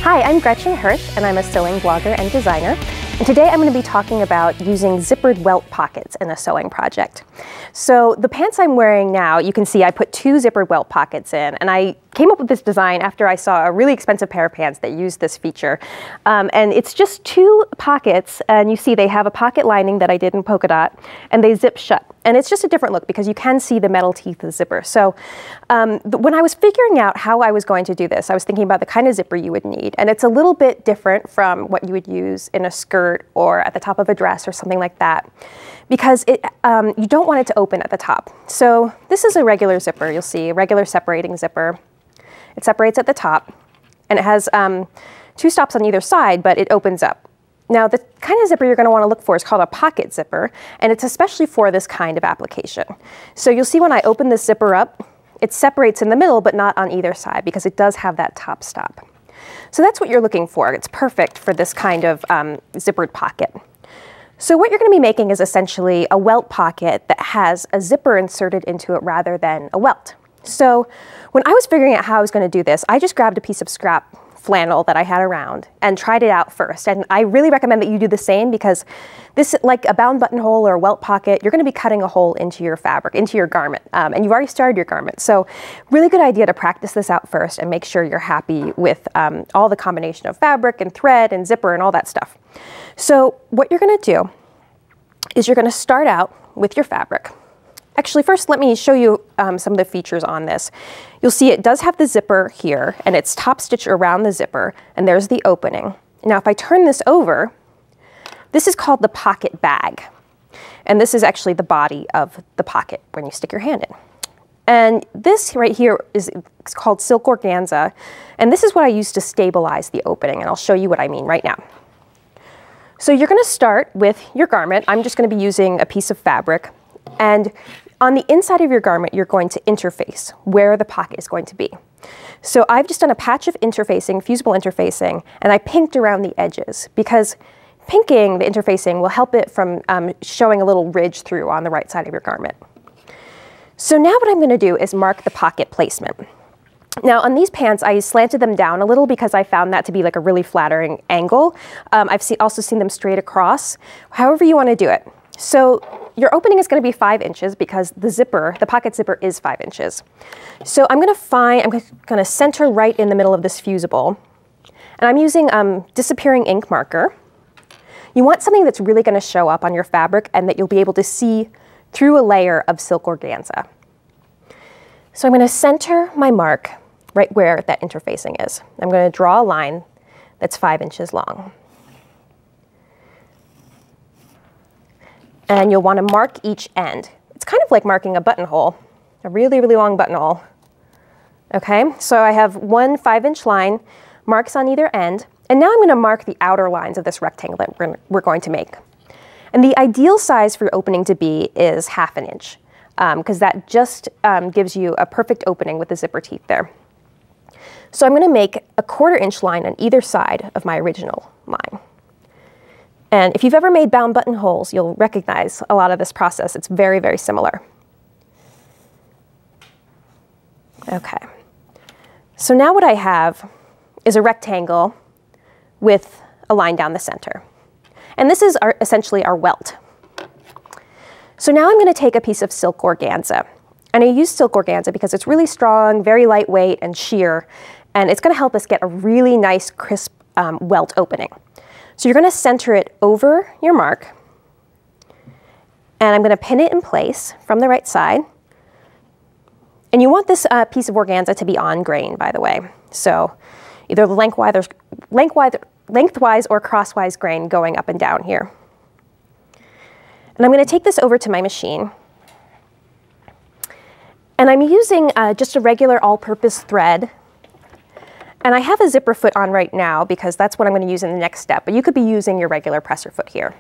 Hi, I'm Gretchen Hirsch, and I'm a sewing blogger and designer. And today I'm going to be talking about using zippered welt pockets in a sewing project. So the pants I'm wearing now, you can see I put 2 zippered welt pockets in, and I came up with this design after I saw a really expensive pair of pants that used this feature. And it's just 2 pockets, and you see they have a pocket lining that I did in polka dot, and they zip shut. And it's just a different look because you can see the metal teeth of the zipper. So when I was figuring out how I was going to do this, I was thinking about the kind of zipper you would need. And it's a little bit different from what you would use in a skirt or at the top of a dress or something like that, because you don't want it to open at the top. So this is a regular zipper. You'll see a regular separating zipper. It separates at the top, and it has 2 stops on either side, but it opens up. Now, the kind of zipper you're going to want to look for is called a pocket zipper, and it's especially for this kind of application. So you'll see when I open this zipper up, it separates in the middle, but not on either side, because it does have that top stop. So that's what you're looking for. It's perfect for this kind of zippered pocket. So what you're going to be making is essentially a welt pocket that has a zipper inserted into it rather than a welt. So when I was figuring out how I was going to do this, I just grabbed a piece of scrap flannel that I had around and tried it out first. And I really recommend that you do the same, because this, like a bound buttonhole or a welt pocket, you're going to be cutting a hole into your fabric, into your garment, and you've already started your garment. So really good idea to practice this out first and make sure you're happy with all the combination of fabric and thread and zipper and all that stuff. So what you're going to do is you're going to start out with your fabric. Actually, first let me show you some of the features on this. You'll see it does have the zipper here, and it's top stitched around the zipper, and there's the opening. Now if I turn this over, this is called the pocket bag. And this is actually the body of the pocket when you stick your hand in. And this right here is called silk organza, and this is what I use to stabilize the opening, and I'll show you what I mean right now. So you're going to start with your garment. I'm just going to be using a piece of fabric, and on the inside of your garment, you're going to interface where the pocket is going to be. So I've just done a patch of interfacing, fusible interfacing, and I pinked around the edges, because pinking the interfacing will help it from showing a little ridge through on the right side of your garment. So now what I'm going to do is mark the pocket placement. Now on these pants, I slanted them down a little because I found that to be like a really flattering angle. I've also seen them straight across, however you want to do it. So your opening is going to be 5 inches because the pocket zipper is 5 inches. So I'm going to center right in the middle of this fusible. And I'm using disappearing ink marker. You want something that's really going to show up on your fabric and that you'll be able to see through a layer of silk organza. So I'm going to center my mark right where that interfacing is. I'm going to draw a line that's 5 inches long. And you'll want to mark each end. It's kind of like marking a buttonhole, a really, really long buttonhole. Okay, so I have 1 5-inch line, marks on either end, and now I'm going to mark the outer lines of this rectangle that we're going to make. And the ideal size for your opening to be is 1/2 inch, because that just gives you a perfect opening with the zipper teeth there. So I'm going to make a 1/4 inch line on either side of my original line. And if you've ever made bound buttonholes, you'll recognize a lot of this process. It's very, very similar. Okay. So now what I have is a rectangle with a line down the center. And this is essentially our welt. So now I'm going to take a piece of silk organza. And I use silk organza because it's really strong, very lightweight, and sheer. And it's going to help us get a really nice, crisp welt opening. So you're going to center it over your mark, and I'm going to pin it in place from the right side. And you want this piece of organza to be on grain, by the way. So either the lengthwise or crosswise grain going up and down here. And I'm going to take this over to my machine. And I'm using just a regular all-purpose thread. And I have a zipper foot on right now because that's what I'm going to use in the next step, but you could be using your regular presser foot here.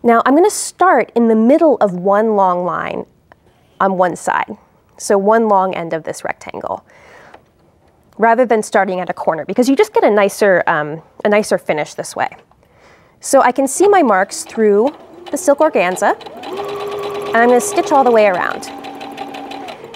Now I'm going to start in the middle of 1 long line on one side, so 1 long end of this rectangle, rather than starting at a corner, because you just get a nicer finish this way. So I can see my marks through the silk organza, and I'm going to stitch all the way around.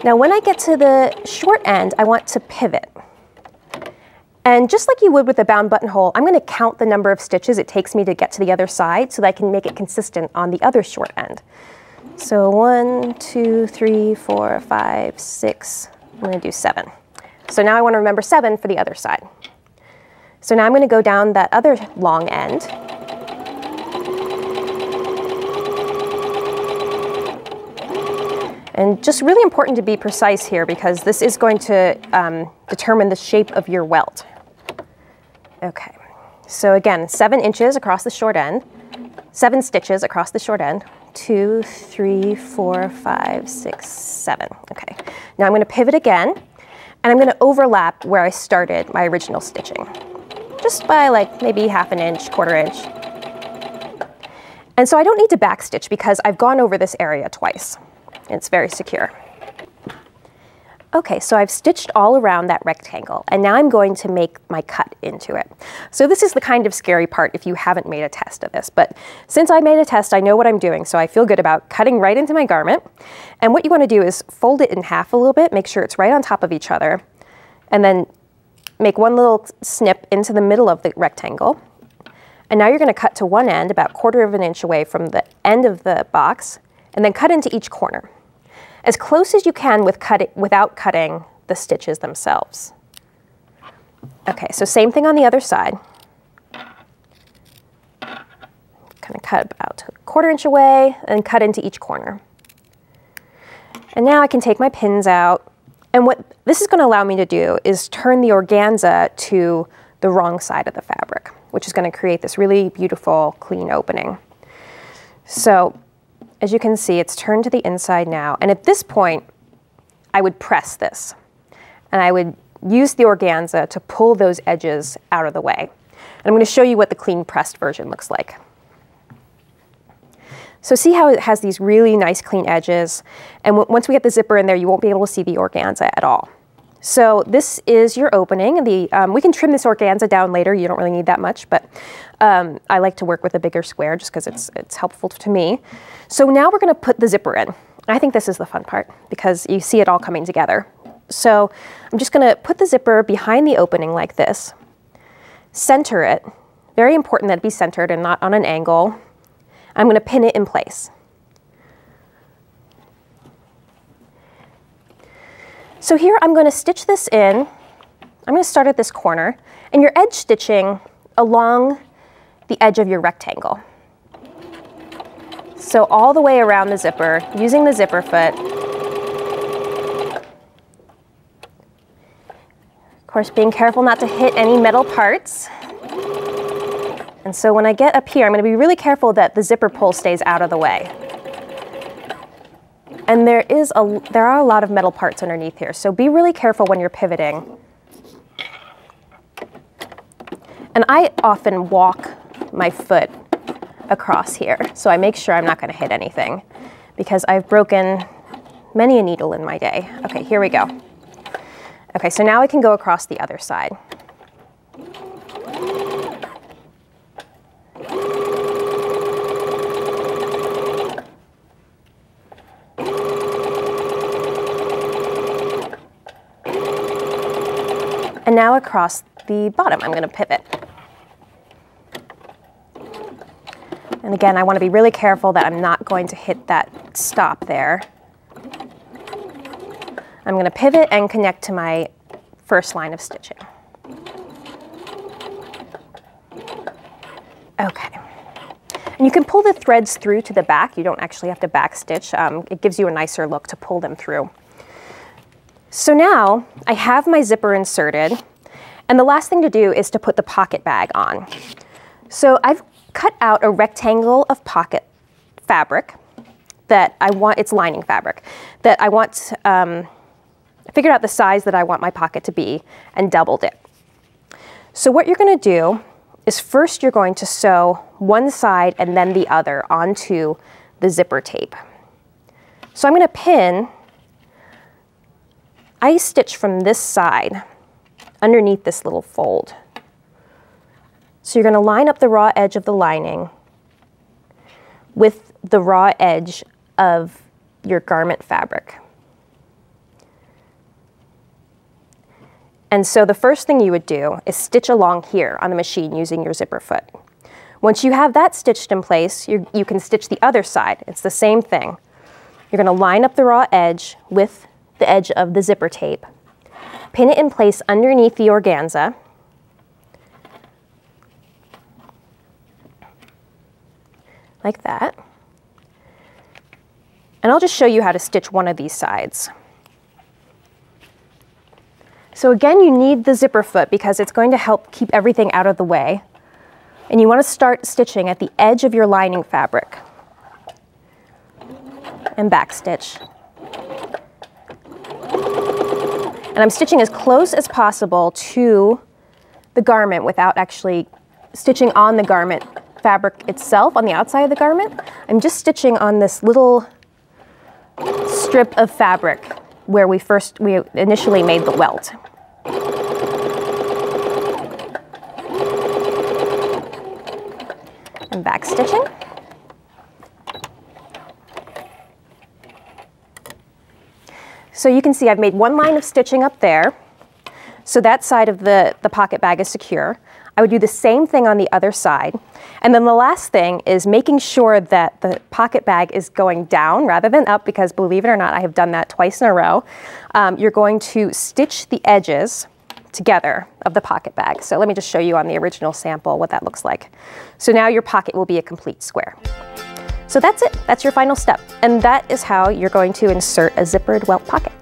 Now when I get to the short end, I want to pivot. And just like you would with a bound buttonhole, I'm going to count the number of stitches it takes me to get to the other side so that I can make it consistent on the other short end. So 1, 2, 3, 4, 5, 6, I'm going to do 7. So now I want to remember 7 for the other side. So now I'm going to go down that other long end. And just really important to be precise here because this is going to determine the shape of your welt. Okay, so again, 7 inches across the short end, 7 stitches across the short end, 2, 3, 4, 5, 6, 7. Okay, now I'm going to pivot again, and I'm going to overlap where I started my original stitching, just by like maybe ½ inch, ¼ inch. And so I don't need to backstitch because I've gone over this area twice. It's very secure. Okay, so I've stitched all around that rectangle, and now I'm going to make my cut into it. So this is the kind of scary part if you haven't made a test of this, but since I made a test, I know what I'm doing, so I feel good about cutting right into my garment. And what you want to do is fold it in half a little bit, make sure it's right on top of each other, and then make one little snip into the middle of the rectangle. And now you're going to cut to one end, about ¼ inch away from the end of the box, and then cut into each corner, as close as you can without cutting the stitches themselves. Okay, so same thing on the other side. Kind of cut about ¼ inch away and cut into each corner. And now I can take my pins out. And what this is going to allow me to do is turn the organza to the wrong side of the fabric, which is going to create this really beautiful, clean opening. So as you can see, it's turned to the inside now. And at this point, I would press this. And I would use the organza to pull those edges out of the way. And I'm going to show you what the clean pressed version looks like. So see how it has these really nice clean edges. And once we get the zipper in there, you won't be able to see the organza at all. So this is your opening. We can trim this organza down later. You don't really need that much, but I like to work with a bigger square just because it's helpful to me. So now we're going to put the zipper in. I think this is the fun part because you see it all coming together. So I'm just going to put the zipper behind the opening like this, center it. Very important that it be centered and not on an angle. I'm going to pin it in place. So here I'm going to stitch this in. I'm going to start at this corner, and you're edge stitching along the edge of your rectangle. So all the way around the zipper, using the zipper foot. Of course, being careful not to hit any metal parts. And so when I get up here, I'm going to be really careful that the zipper pull stays out of the way. And there are a lot of metal parts underneath here, so be really careful when you're pivoting. And I often walk my foot across here, so I make sure I'm not going to hit anything, because I've broken many a needle in my day. Okay, here we go. Okay, so now I can go across the other side. And now across the bottom, I'm going to pivot. And again, I want to be really careful that I'm not going to hit that stop there. I'm going to pivot and connect to my first line of stitching. Okay. And you can pull the threads through to the back. You don't actually have to back stitch. It gives you a nicer look to pull them through. So now I have my zipper inserted, and the last thing to do is to put the pocket bag on. So I've cut out a rectangle of pocket fabric that I want, it's lining fabric, that I want, I figured out the size that I want my pocket to be and doubled it. So what you're going to do is first you're going to sew one side and then the other onto the zipper tape. So I'm going to pin. I stitch from this side underneath this little fold. So you're going to line up the raw edge of the lining with the raw edge of your garment fabric. And so the first thing you would do is stitch along here on the machine using your zipper foot. Once you have that stitched in place, you can stitch the other side. It's the same thing. You're going to line up the raw edge with the edge of the zipper tape, pin it in place underneath the organza, like that. And I'll just show you how to stitch one of these sides. So again, you need the zipper foot because it's going to help keep everything out of the way. And you want to start stitching at the edge of your lining fabric and backstitch. And I'm stitching as close as possible to the garment without actually stitching on the garment fabric itself, on the outside of the garment. I'm just stitching on this little strip of fabric where we initially made the welt. And back stitching. So you can see I've made one line of stitching up there. So that side of the pocket bag is secure. I would do the same thing on the other side. And then the last thing is making sure that the pocket bag is going down rather than up, because believe it or not, I have done that twice in a row. You're going to stitch the edges together of the pocket bag. So let me just show you on the original sample what that looks like. So now your pocket will be a complete square. So that's it. That's your final step. And that is how you're going to insert a zippered welt pocket.